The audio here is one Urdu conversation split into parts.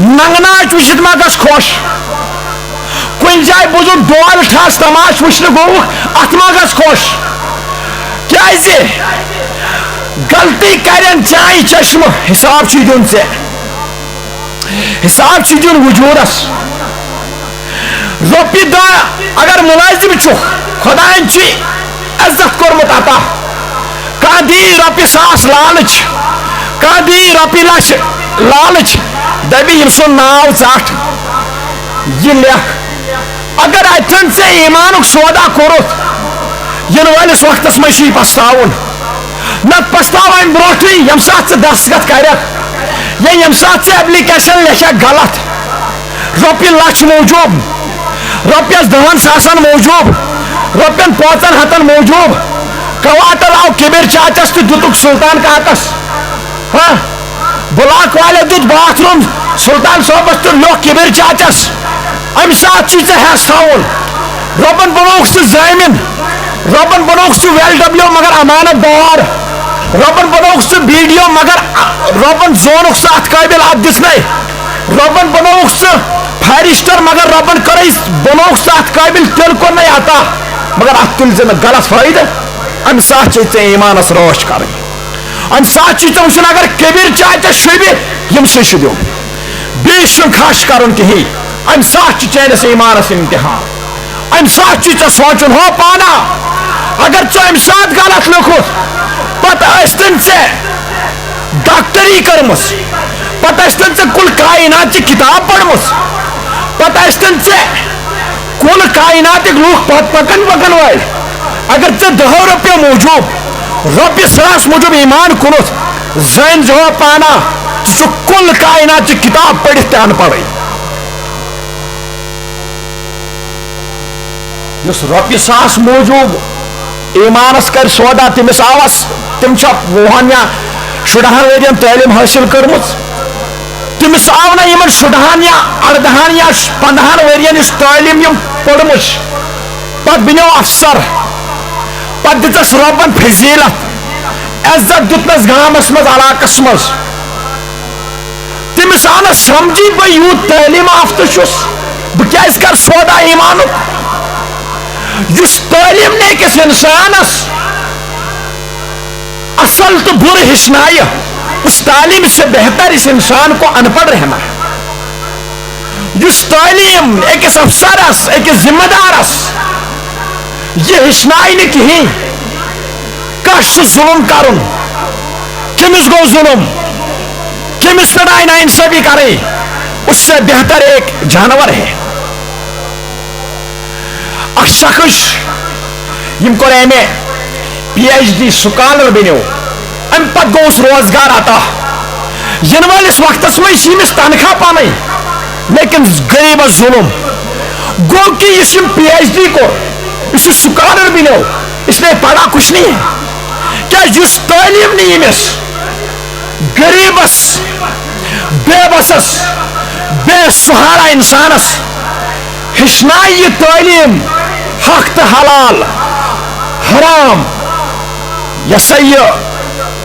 ننگناچ وچھت ما گس خوش کن جائے بوزو ڈول ٹھاس تماش وچھنے گو ات ما گس خوش کیازِ غلطی کرن چائے چشمہ حساب چھ دیون ژے حساب چھ دیون وجودس رۄپیہِ دہ اگر ملازم چھُ خۄدایَن چھ عزت کوٚرمُت عطا کانٛہہ دی رۄپیہِ ساس لالٕچ کانٛہہ دی رۄپیہِ لچھ لالٕچ دپہِ ییٚمہِ سُنٛد ناو ژٹھ یہِ لیکھ اگر اتھن ژےٚ ایمانُک سودا کوٚرُتھ ینہٕ وٲلِس وقتس منٛز چھی پچھتاوُن نتہٕ پچھتاو امہِ برونٛٹھٕے ییٚمہِ ساتہٕ ژٕ دستخط کرکھ یا ییٚمہِ ساتہٕ ژٕ ایپلِکیشن لیکھکھ غلط رۄپیہِ لچھ موٗجوٗب رۄپیس 10 ساسن موٗجوٗب رۄپین 5 ہتن موٗجوٗب کواتل آو کبر چاچس تہٕ دِتُکھ سلطان کاکس ہاں بلاک والے دیُت باتھ روم سلطان صٲبس تہٕ لیوکھ کبر چاچس امہِ ساتہٕ چھی ژےٚ ہٮ۪س تھاوُن رۄبن بنووُکھ ژٕ زٲمِن رۄبن بنووُکھ ژٕ ویل ڈبلیو مگر امانت دار رۄبن بنووُکھ ژٕ بی ڈی او مگر رۄبن زونُکھ ژٕ اتھ قٲبل اتھ دِژنے رۄبن بنووُکھ ژٕ فارسٹر مگر رۄبن کٔرٕے بنووُکھ ژٕ اتھ قٲبل تیٚلہِ کوٚرنے عطا مگر اتھ تُلۍ زِ نہٕ غلط فٲیدٕ امہِ ساتہٕ چھے ژےٚ ایمانس رٲچھ کرٕنۍ امہِ ساتہٕ چھُے ژےٚ وٕچھُن اگر کبر چاچس شوٗبہِ ییٚمسٕے چھُ دیُن بیٚیِس چھُنہٕ کھش کرُن کِہیٖنۍ امہِ ساتہٕ چھُ چٲنِس ایمانس امتحان امہِ ساتہٕ چھُے ژےٚ سونٛچُن ہو پانا اگر ژٕ امہِ ساتہٕ غلط لیوٚکھُتھ پتہٕ ٲسۍتن ژےٚ ڈاکٹری کٔرمٕژ پتہٕ ٲسۍتن ژےٚ کُل کایناتچہِ کِتاب پٔرمٕژ پتہٕ ٲسۍتن ژےٚ کُل کایناتٕکۍ لُکھ پکن وٲلۍ اگر ژےٚ 10 رۄپیو موٗجوٗب رۄپیہِ 100 موٗجوٗب ایمان کُنُتھ زٲنۍ زِ ہو پانا ژٕ چھُکھ کُل کایناتچہِ کِتاب پٔرِتھ تہِ ان پڑٕے یُس رۄپیہِ 100 موٗجوٗب ایمانس کر سودا تٔمِس آوس تِم چھا 20 یا 50 ؤرین تعلیٖم حٲصِل کٔرمٕژ تٔمِس آو نہٕ یِمن 50 یا 18 یا 15 ؤرین یُس تعلیٖم یِم پٔرمٕژ پتہٕ بنیو افسر پتہٕ دِژس رۄبن فضیٖلت عزت دیُتنس گامس منٛز علاقس منٛز تٔمِس آو نہٕ سمجھی بہٕ یوٗت تعلیٖم یافتہٕ چھُس بہٕ کیازِ کر سودا ایمانُک یُس تعلیٖم نہٕ أکِس انسانس اصل تو برٕ ہیٚچھنایہِ اس تعلیم سے بہتر اس انسان کو ان پڑھ رہنا یُس تعلیٖم أکِس افسرس أکِس ذمہٕ دارس یہِ ہیٚچھنایہِ نہٕ کِہیٖنۍ کس چھُ ظُلم کرُن کٔمِس گوٚو ظُلم کٔمِس پٮ۪ٹھ آیہِ نا انصٲفی کرٕنۍ اس سے بہتر ایک جانور ہے اکھ شخص یم کوٚر ایم اے PhD سکالر بنیو ام پتہٕ گوٚوُس روزگار عطا ینہٕ وٲلِس وقتس منٛز چھِ ییٚمِس تنخواہ پانے لیکن غریبس ظلم گوٚو کہ یُس یم PhD کوٚر یُس یہِ سکالر بنیو اس نے پڑھا کچھ نہیں ہے کیازِ یُس تعلیٖم نہٕ ییٚمِس غریبس بے بسس بے سہارا انسانس ہیٚچھنایہِ یہِ تعلیٖم حق تہٕ حلال حرام یہ سا یہ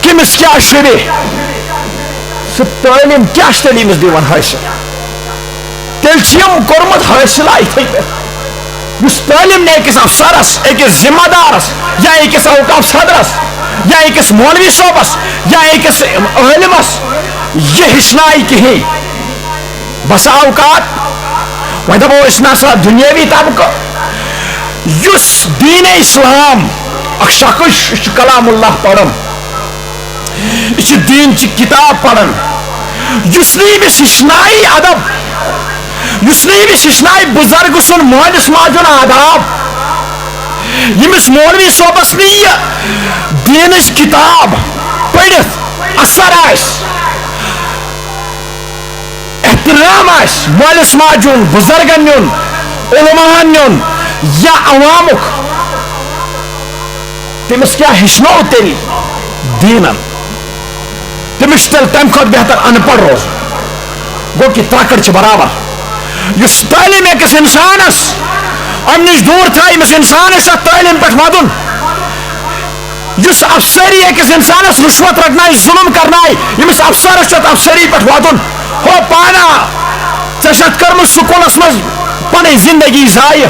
کمس کیا شبہ سہ تعلیم کیا تیل امس دِوان حٲصِل تیل یم کورمت حٲصِل اتھے پہ اس تعلیم نے أکِس افسرس أکِس ذمہ دارس یا أکِس اوقاف صدرس یا أکِس مولوی صٲبس یا أکِس عٲلمس یہ ہیٚچھنایہِ کِہیٖنۍ بسا اوقات وۄنۍ دپو أسۍ نسا دُنیٲوی طبقہٕ یُس دیٖن اسلام اکھ شخص یہِ چھُ کلام اللہ پران یہِ چھُ دیٖنچہِ کِتاب پران یُس نہٕ أمِس ہیٚچھنایہِ ادب یُس نہٕ أمِس ہیٚچھنایہِ بُزرگ سُنٛد مٲلِس ماجہِ ہُنٛد آداب ییٚمِس مولوی صٲبس نہٕ یہِ دیٖنٕچ کِتاب پٔرِتھ اثر آسہِ احترام آسہِ مٲلِس ماجہِ ہُنٛد بُزرگن ہُنٛد علماہن ہُنٛد یا عوامُک تٔمِس کیٛاہ ہیٚچھنو تیٚلہِ دیٖنن تٔمِس چھُ تیٚلہِ تمہِ کھۄتہٕ بہتر ان پڑھ روزُن گوٚو کہِ ترٛکٕر چھِ برابر یُس تعلیٖم أکِس انسانس امہِ نِش دوٗر تھایہِ أمِس انسانس چھُ اتھ تعلیٖم پٮ۪ٹھ ودُن یُس افسری أکِس انسانس رُشوت رٹنایہِ ظُلم کرنایہِ ییٚمِس افسرس چھُ اتھ افسری پٮ۪ٹھ ودُن ہو پانا ژےٚ کٔرمٕژ سکوٗلس منٛز پنٕنۍ زندگی ضایع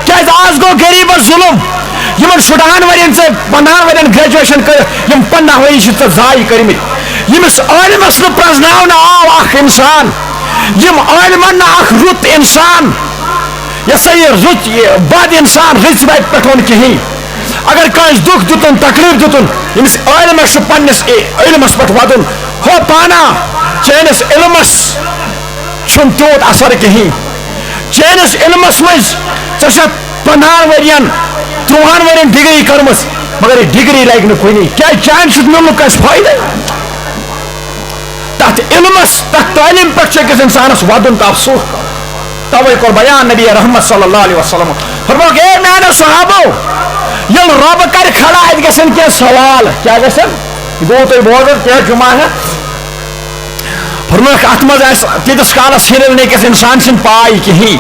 کیازِ آز گوٚو غریٖبس ظُلم یِمن شُراہن ؤرین ژےٚ 15 ؤرین گریجویشن کٔرِتھ یِم 15 ؤری چھِ ژےٚ ضایع کٔرمٕتۍ ییٚمِس عٲلمس نہٕ پرٛزناونہٕ آو اکھ اِنسان یِم عٲلمن نہٕ اکھ رُت اِنسان یہِ ہسا یہِ رُت بد اِنسان رٕژِ وتہِ پٮ۪ٹھ اوٚن کِہیٖنۍ اگر کٲنٛسہِ دُکھ دِتُن تکلیٖف دِتُن ییٚمِس عٲلمس چھُ پننِس علمس پٮ۪ٹھ ودُن ہو پانا چٲنِس علمس چھُنہٕ تیوٗت اثر کِہیٖنۍ چٲنِس علمس منٛز ژےٚ چھےٚ 15 ؤرین 30 ؤرین ڈگری کٔرمٕژ مگر یہِ ڈگری لگہِ نہٕ کُنی کیازِ چانہِ سۭتۍ میلنُک اَسہِ فٲیدٕ تتھ علمس تتھ تعلیٖم پٮ۪ٹھ چھُ أکِس انسانس ودُن تہٕ افسوس کرُن توے کوٚر بیان نبی رحمت صلی اللہ علیہ وسلم فرمووُکھ اے میانیو صحابو ییٚلہِ رۄب کرِ کھڑا اتہِ گژھن کینٛہہ سوال کیاہ گژھن یہِ گوٚو تۄہہِ بوزُن کینٛہہ جمعہ ہٮ۪تھ فرمووُکھ اتھ منٛز آسہِ تیٖتِس کالس ہیٚرِل نہٕ أکِس انسان چھِنہٕ پاے کِہیٖنۍ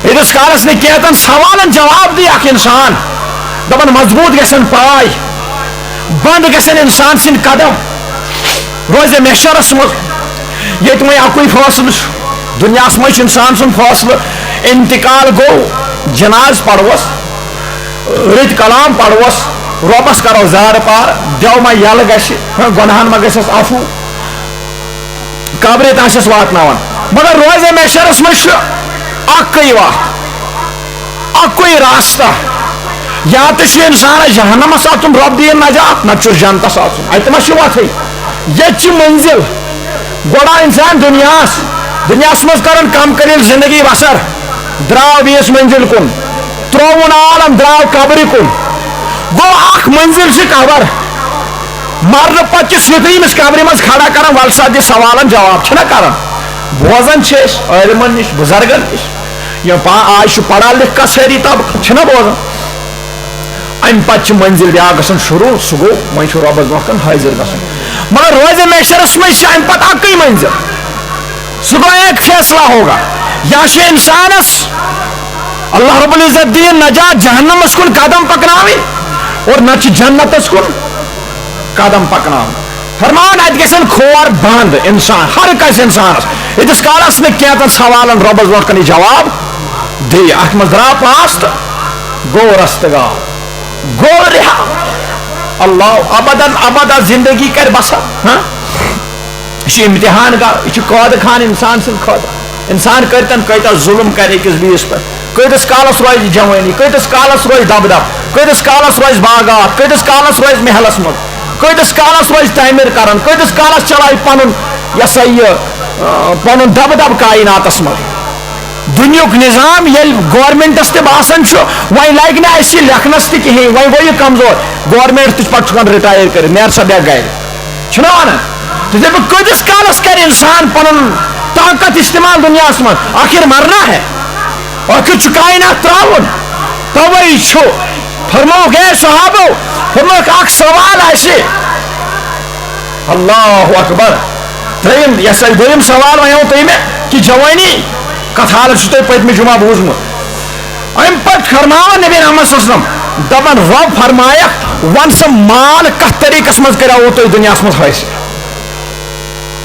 ییٖتِس کالس نہٕ کینٛژن سوالن جواب دی اکھ انسان دپان مضبوٗط گژھن پاے بنٛد گژھن انسان سٕنٛدۍ قدم روزِ محشرس منٛز ییٚتہِ وۄنۍ اکُے فٲصلہٕ چھُ دُنیاہس منٛز چھُ انسان سُنٛد فٲصلہٕ انتقال گوٚو جناز پروس رٕتۍ کلام پروس رۄبس کرو زارٕ پار دیو ما یلہٕ گژھِ گۄنہن ما گژھٮ۪س عفو قبرِ تام چھس واتناوان مگر روزِ محشرس منٛز چھُ اکُے وتھ اکُے راستہ یا تہِ چھُ انسانس جہنمس اژُن رۄب دِیِن نجات نتہٕ چھُس جنتس اژُن اتہِ ما چھُ وتھٕے ییٚتہِ چھِ منزِل گۄڈٕ آو انسان دُنیاہس منٛز کرن کم قلیل زندگی بسر درٛاو بیٚیِس منزِل کُن ترٛووُن عالم درٛاو قبرِ کُن گوٚو اکھ منزِل چھِ قبر مرنہٕ پتہٕ چھِ سیٚودُے أمِس قبرِ منٛز کھڑا کران ول سا دِ سوالن جواب چھِنہ کران بوزان چھِ أسۍ عٲلمن نِش بُزرگن نِش یِم آز چھُ پڑھا لکھا سٲری طبقہٕ چھِنہ بوزان امہِ پتہٕ چھِ منزِل بیاکھ گژھان شروٗع سُہ گوٚو وۄنۍ چھُ رۄبس برونٛہہ کن حٲضر گژھُن مگر روزِ محشرس منٛز چھِ امہِ پتہٕ اکٕے منزِل سُہ گوٚو ایک فیصلہ ہوگا یا چھُ انسانس اللہ رب العزت دِیِن نجات جہنمس کُن قدم پکناوٕنۍ اور نتہٕ چھِ جنتس کُن قدم پکناوُن فرمان اتہِ گژھن کھور بنٛد انسان ہر کٲنٛسہِ انسانس ییٖتِس کالس نہٕ کینٛژن سوالن رۄبس برونٛٹھ کنہِ جواب دِیہِ اتھ منٛز درٛاو پاس تہٕ گوٚو رستہٕ گاو گوٚو رِہا اللہ ابدن ابدا زندگی کرِ بسر یہِ چھُ امتحان گاہ یہِ چھُ قٲدٕ خان انسان سٕنٛدِ خٲطرٕ انسان کۭتٮ۪ن کۭتیاہ ظُلم کرِ أکِس بیٚیِس پٮ۪ٹھ کۭتِس کالس روزِ جوٲنی کۭتِس کالس روزِ دبدب کۭتِس کالس روزِ باغات کۭتِس کالس روزِ محلس منٛز کۭتِس کالس روزِ تعمیٖر کران کۭتِس کالس چلایہِ پنُن یہِ ہسا یہِ پنُن دبدب کایناتس منٛز دُنیُک نظام ییٚلہِ گورمینٹس تہِ باسان چھُ وۄنۍ لگہِ نہٕ اَسہِ یہِ لیکھنس تہِ کِہیٖنۍ وۄنۍ گوٚو یہِ کمزور گورمینٹ تہِ پتہٕ چھُ رِٹایر کٔرِتھ نیر سا بیٚکھ گرِ چھُنہ ونان تہٕ دپہٕ کۭتِس کالس کرِ انسان پنُن طاقت استعمال دُنیاہس منٛز آخر مرنا ہے آخر چھُ کاینات تراوُن توے چھُ فرمووُکھ اے صحابو فرمووُکھ اکھ سوال آسہِ اللہ اکبر ترٛیٚیِم یہِ ہسا دوٚیِم سوال ونیو تۄہہِ مےٚ کہِ جوٲنی کتھ حالت چھُ تۄہہِ پٔتمہِ جمعہ بوٗزمُت امہِ پتہٕ فرماوان نبی محمد صلی اللہ علیہ وسلم دپان رۄب فرمایکھ ون سا مال کتھ طریٖقس منٛز کریاوُ تۄہہِ دُنیاہس منٛز حٲصِل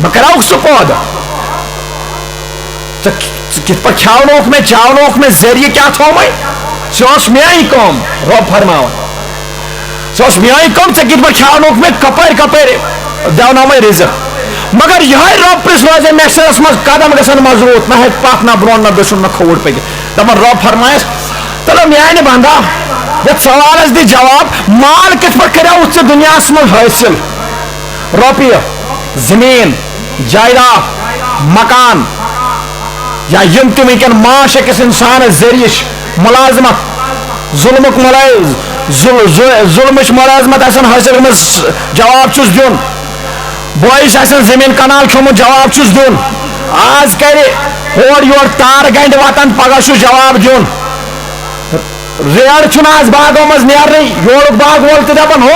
بہٕ کراوُکھ سُہ پٲدٕ ژٕ کِتھ پٲٹھۍ کھیاونووُکھ مےٚ چاونووُکھ مےٚ ذٔریعہٕ کیاہ تھومے سۄ ٲس میٲنۍ کٲم رۄب فرماوان سۄ ٲس میٲنۍ کٲم ژےٚ کِتھ پٲٹھۍ کھیاونووُکھ مےٚ کپٲرۍ کپٲرۍ دیونومے رِزق مگر یِہوے رۄب پرٛژھ روزِ محشرس منٛز قدم گژھن مضبوٗط نہ ہیٚکہِ پتھ نہ برونٛٹھ نہ دٔچھُن نہ کھووُر پٔکِتھ دپان رۄب فرمایس تلو میانہِ بندا یتھ سوالس دِ جواب مال کِتھ پٲٹھۍ کریاوُتھ ژےٚ دُنیاہس منٛز حٲصِل رۄپیہِ زٔمیٖن جایداد مکان یا یِم تہِ وٕنکیٚن معاش أکِس انسانس ذٔریعہٕ چھِ مُلازمت ظُلمُک ظُلمٕچ مُلازمت آسن حٲصِل گٔمٕژ جواب چھُس دیُن بٲیِس آسن زٔمیٖن کنال کھیوٚمُت جواب چھُس دیُن آز کرِ ہورٕ یورٕ تارٕ گنڈِ واتان پگہہ چھُس جواب دیُن ریڑ چھُنہٕ آز باغو منٛز نیرنٕے یورُک باغ وول تہِ دپان ہو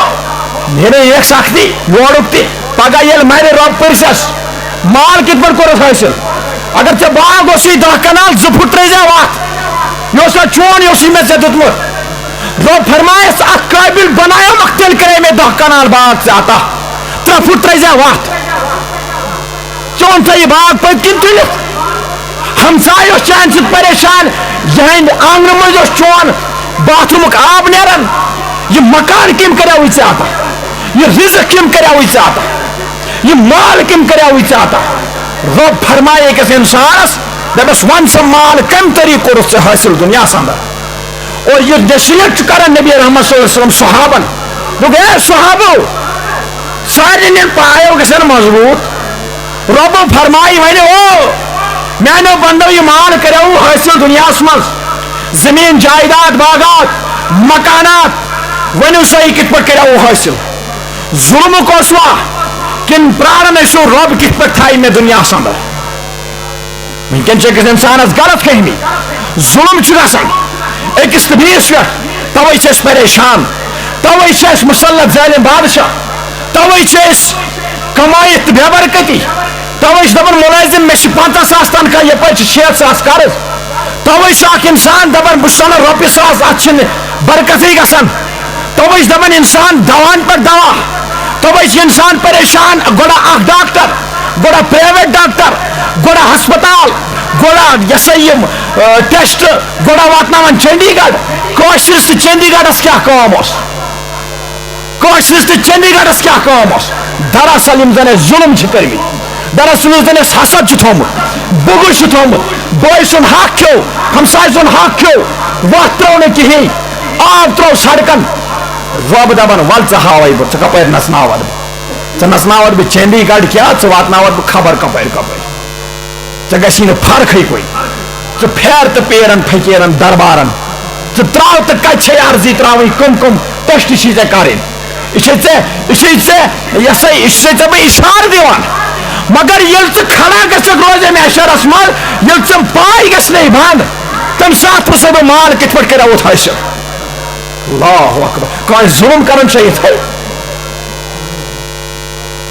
نیرے ایک سختی یورُک تہِ پگہہ ییٚلہِ مرِ رۄب پرژھس مال کِتھ پٲٹھۍ کوٚرُتھ حٲصِل اگر ژےٚ باغ اوسُے 10 کنال 2 پھٕٹ ترٲیزِ وتھ یہِ اوسا چون یہِ اوسُے مےٚ ژےٚ دیُتمُت رۄب فرمایس اتھ قٲبِل بنایومکھ تیٚلہِ کرے مےٚ 10 کنال باغ ژےٚ عطا 3 پھٕٹ ترٲیزِ وتھ ژٕ اوٚن ژےٚ یہِ باغ پٔتۍ کِنۍ تُلِتھ ہمسائے چان ست پریشان یہند آنگن مز چون باتھ رومک آب نیران یہ مکان کم کریو ژے عطا یہ رزق کم کریو ژے عطا یہ مال کم کریو ژے عطا رب فرمائے کس انسانس دپس ون سا مال کم طریق کورس ژے حاصل دنیا اندر اور یہ نصیحت کران نبی رحمت صلی اللہ علیہ وسلم صحابن دوک اے صحابو سارے پایو گھن مضبوط رب فرمائی ون او میانو بندو یہ مال کرو حاصل دنیا مز زمین جائیداد باغات مکانات ونو سا یہ کت پہ کرو حاصل ظلم کوسوا کن پرارن ایسو رب کت پہ تھائی میں دنیا اندر ونکن چھ انسانس غلط فہمی ظلم گھان اکس تو بیس پہ توے چھ پریشان توے چھ مسلط ظالم بادشاہ توے چھ کمائت بے برکتی توے دپان ملازم میں 50,000 تنخواہ یپر 6,000 قرض توے اخ انسان دپان بہ سنہ رۄپیہِ 1,000 ات برکتی گژھان توے دپان انسان دوان پہ دوا توے انسان پریشان گوڑا اخ ڈاکٹر گوڑا پرائیویٹ ڈاکٹر گوڑا ہسپتال گوڑا یہ سا یہ ٹیسٹ گوڑا واتناوان چنڈی گڑھ کوشرس تو چنڈی گڑھس کیا کام اس کوشرس تو چنڈی گڑھس کیا کام اس دراصل یم زن ظلم کرمت دراصل زن حسد تھومت بغض تھومت بوے سن حق کھو ہمسائے سن حق کھو وت ترو نا کہین آب ترو سڑکن رب دپان ول ژٕ ہاوے بہٕ ژٕ کپٲرۍ نژناوتھ بہٕ ژٕ نژناوتھ بہٕ چنڈی گڑھ کیا ژٕ واتناوتھ بہٕ خبر کپٲرۍ ژےٚ گژھی نہٕ فرقٕے کُنہِ ژٕ پھیر تہٕ پیرن فقیرن دربارن ژٕ تراو تہٕ کتہِ چھے عرضی تراوٕنۍ کم کم ٹیسٹ چھی ژےٚ کرٕنۍ یہ چھ ژےٚ بہٕ اشارٕ دِوان مگر ییٚلہِ ژٕ کھڑا گژھکھ روزے محشرس منٛز ییٚلہِ ژےٚ پاے گژھنَے بنٛد تمہِ ساتہٕ پرٛژھے بہٕ مال کِتھ پٲٹھۍ کریوُتھ حٲصِل اللہ اکبر کانٛہہ ظُلم کران چھا یِتھے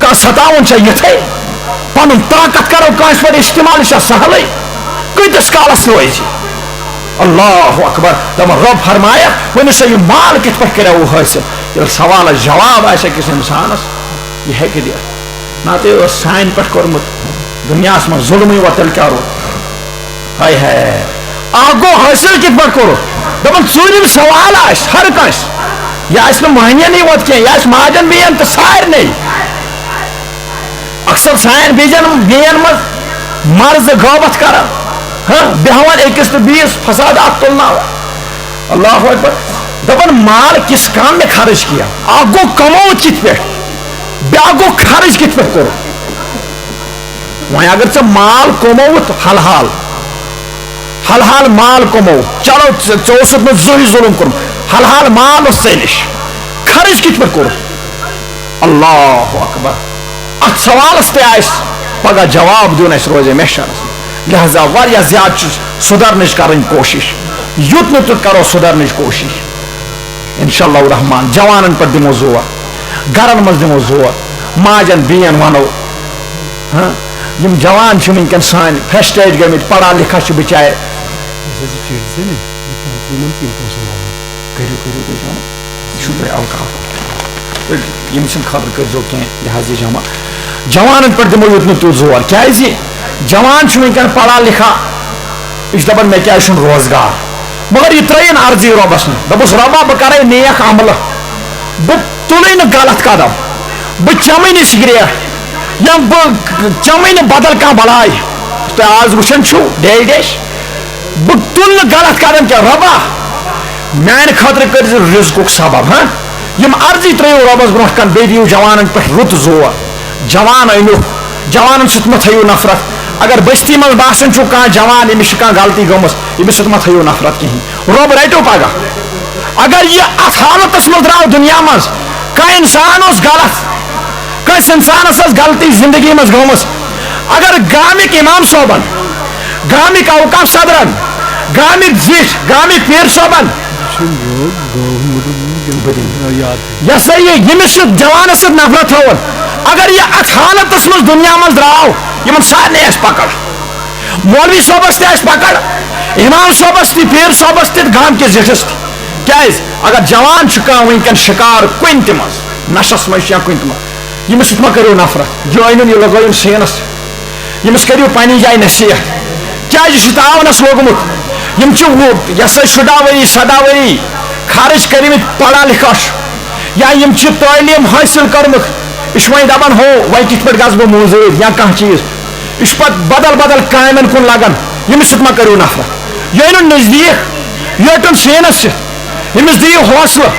کانٛہہ ستاوان چھا یِتھے پنُن طاقت کرو کٲنٛسہِ پٮ۪ٹھ استعمال یہِ چھا سہلٕے کۭتِس کالس روزِ اللہ اکبر دپان رب فرمایا ؤنِو سا یہِ مال کِتھ پٲٹھۍ کریوُ حٲصِل ییٚلہِ سوالس جواب آسہِ أکِس انسانس یہِ ہیٚکہِ دِتھ نتہٕ اوس سانہِ پٮ۪ٹھ کوٚرمُت دُنیاہس منٛز ظُلمٕے وۄنۍ تیٚلہِ کیٛاہ روٗد ہاے ہاے اکھ گوٚو حٲصِل کِتھ پٲٹھۍ کوٚرُکھ دپان ژوٗرِم سوال آسہِ ہر کٲنٛسہِ یہِ آسہِ نہٕ مٔہنِینٕے یوت کینٛہہ یہِ آسہِ ماجن بیٚین تہٕ سارنٕے اکثر سانہِ بیٚین منٛز مرزٕ غٲبت کران بیٚہوان أکِس تہٕ بیٚیِس فسادات تُلناوان اللہ اکبر دپان مال کس کام میں خرچ کیا اکھ گوٚو کمووُت کِتھ پٲٹھۍ بیٛاکھ گوٚو خرچ کِتھ پٲٹھۍ کوٚرُکھ وۄنۍ اگر ژےٚ مال کمووُت حل حال مال کمووُت چلو ژےٚ اوسُتھ نہٕ زٕہٕنۍ ظُلم کوٚرمُت حل حال مال اوس ژےٚ نِش خرچ کِتھ پٲٹھۍ کوٚرُکھ اللہ اکبر اتھ سوالس تہِ آسہِ پگاہ جواب دیُن اَسہِ روزِ محشرس لہذا واریاہ زیادٕ چھُ سُدھرنٕچ کرٕنۍ کوٗشش یُت نہٕ تیُت کرو سُدھرنٕچ کوٗشش انشاء اللہ الرحمان جوانن پٮ۪ٹھ دِمو زور گرن منٛز دِمو زور ماجن بیٚین ونو یم جوان چھِ وٕنکٮ۪ن سانہِ فرسٹریٹ گٔمٕتۍ پڑھا لکھا چھِ بِچارِ یم سٕنٛدِ خٲطرٕ کٔرۍزیو کینٛہہ یہِ حظ یہِ جمع جوانن پٮ۪ٹھ دِمو یُت نہٕ تیُتھ زور کیٛازِ جوان چھُ وٕنکٮ۪ن پڑھا لکھا یہِ چھُ دپان مےٚ کیٛازِ چھُنہٕ روزگار مگر یہِ ترٛٲیِن عرضی رۄبس نہٕ دوٚپُس رۄبا بہٕ کرے نیک عملہٕ بہٕ تُلٕے نہٕ غلط قدم بہٕ چمٕے نہٕ سگریٹ یا بہٕ چمٕے نہٕ بدل کانٛہہ بلاے تُہۍ آز وٕچھان چھُو ڈیش ڈیش بہٕ تُلہٕ نہٕ غلط قدم کینٛہہ رۄبا میانہِ خٲطرٕ کٔرۍزِ رِزقُک سبب یم عرضی ترٛٲیِو رۄبس برونٛٹھ کن بیٚیہِ دِیِو جوانن پٮ۪ٹھ رُت زور جوان أنِو جوانن سۭتۍ مہ تھٲیِو نفرت اگر بستی منٛز باسان چھُو کانٛہہ جوان أمِس چھِ کانٛہہ غلطی گٔمٕژ أمِس سۭتۍ مہ تھٲیِو نفرت کِہیٖنۍ رۄب رٹیو پگاہ اگر یہِ اتھ حالتس منٛز درٛاو دُنیا منٛز کانٛہہ انسان اوس غلط کٲنٛسہِ انسانس ٲس غلطی زندگی منٛز گٔمٕژ اگر گامٕکۍ امام صٲبن گامٕکۍ اوقاف صدرن گامٕکۍ زِٹھۍ گامٕکۍ پیٖر صٲبن یہ سا یہ یمس جوانس سۭتۍ نفرت تھاون اگر یہ اتھ حالتس منٛز دُنیا منٛز درٛاو یمن سارنٕے آسہِ پکڑ مولوی صٲبس تہِ آسہِ پکڑ امام صٲبس تہِ پیٖر صٲبس تہِ گامکِس زِٹھس تہِ کیٛازِ اگر جوان چھُ کانٛہہ وٕنکٮ۪ن شکار کُنہِ تہِ منٛز نشس منٛز یا کُنہِ تہِ منٛز ییٚمِس سۭتۍ مہ کٔرِو نفرت یہِ أنِن یہِ لگٲیِن سیٖنس ییٚمِس کٔرِو پننہِ جایہِ نصیحت کیٛازِ شِٹاونَس لوگمُت یِم چھِ یہِ ہسا 16 ؤری 17 ؤری خرچ کٔرمٕتۍ پڑھا لکھا یا یِم چھِ تعلیٖم حٲصِل کٔرمٕژ یہِ چھُ وۄنۍ دپان ہو وۄنۍ کِتھ پٲٹھۍ گژھٕ بہٕ موٚزوٗرۍ یا کانٛہہ چیٖز یہِ چھُ پتہٕ بدل بدل کامٮ۪ن کُن لگان ییٚمِس سۭتۍ ما کٔرِو نفرت یہِ أنِو نزدیٖک یوٚٹُن سیٖنس سۭتۍ ییٚمِس دِیِو حوصلہٕ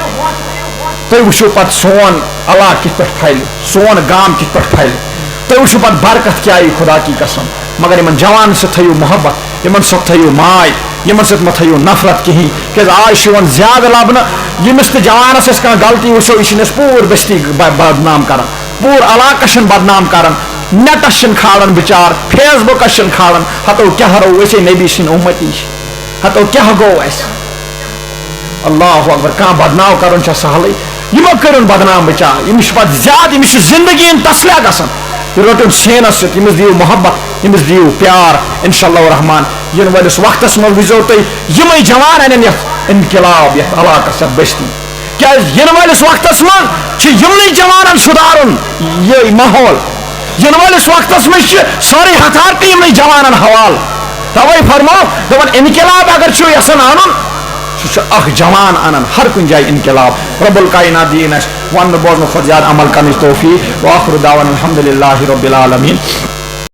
تُہۍ وٕچھِو پتہٕ سون علاقہٕ کِتھ پٲٹھۍ پھہلہِ سون گام کِتھ پٲٹھۍ پھہلہِ تُہۍ وٕچھِو پتہٕ برکت کیٛاہ یی خدا کی قسم مگر یِمن جوانن سۭتۍ تھٲیِو محبت یِمن سۭتۍ تھٲیِو ماے یِمن سۭتۍ مہ تھٲیِو نفرت کِہیٖنۍ کیٛازِ آز چھُ یِوان زیادٕ لبنہٕ ییٚمِس تہِ جوانس آسہِ کانٛہہ غلطی وٕچھو یہِ چھِنہٕ أسۍ پوٗرٕ بستی بدنام کران پوٗرٕ علاقس چھِنہٕ بدنام کران نیٹس چھِنہٕ کھالان بِچار فیس بُکس چھِنہٕ کھالان ہتو کیٛاہ رو أسے نبی سٕنٛدۍ اُمتی چھِ ہتو کیٛاہ گوٚو اَسہِ اللہ اکبر کانٛہہ بدناو کرُن چھا سہلٕے یِمو کٔرِن بدنام بِچار ییٚمِس چھِ پتہٕ زیادٕ ییٚمِس چھِ زندگی ہُنٛد تسلیہ گژھان یہِ رٔٹُن سیٖنس سۭتۍ ییٚمِس دِیِو محبت ییٚمِس دِیِو پیار انشاء اللہ الرحمان یِنہٕ وٲلِس وقتس منٛز وٕچھزیو تُہۍ یِمے جوان انن یتھ انقلاب یتھ علاقس یتھ بستی کیٛازِ یِنہٕ وٲلِس وقتس منٛز چھِ یِمنٕے جوانن سُدھارُن یہِ ماحول یِنہٕ وٲلِس وقتس منٛز چھِ سٲرٕے ہتھار تہِ یِمنٕے جوانن حوالہٕ توے فرمو دپان انقلاب اگر چھُو یژھان انُن سُہ چھُ اکھ جوان انان ہر کُنہِ جایہِ انقلاب رب الکائنات دِیِن اَسہِ وننہٕ بوزنہٕ کھۄتہٕ زیادٕ عمل کرنٕچ توفیق وآخر دعوانا الحمدللہ رب العالمین